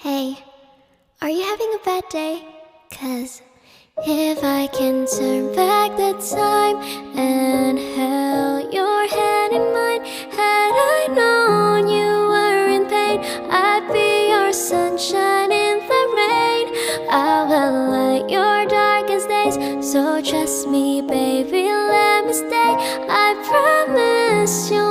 Hey, are you having a bad day? 'Cause if I can turn back the time and held your hand in mine, had I known you were in pain, I'd be your sunshine in the rain. I will light your darkest days, so trust me, baby, let me stay. I promise you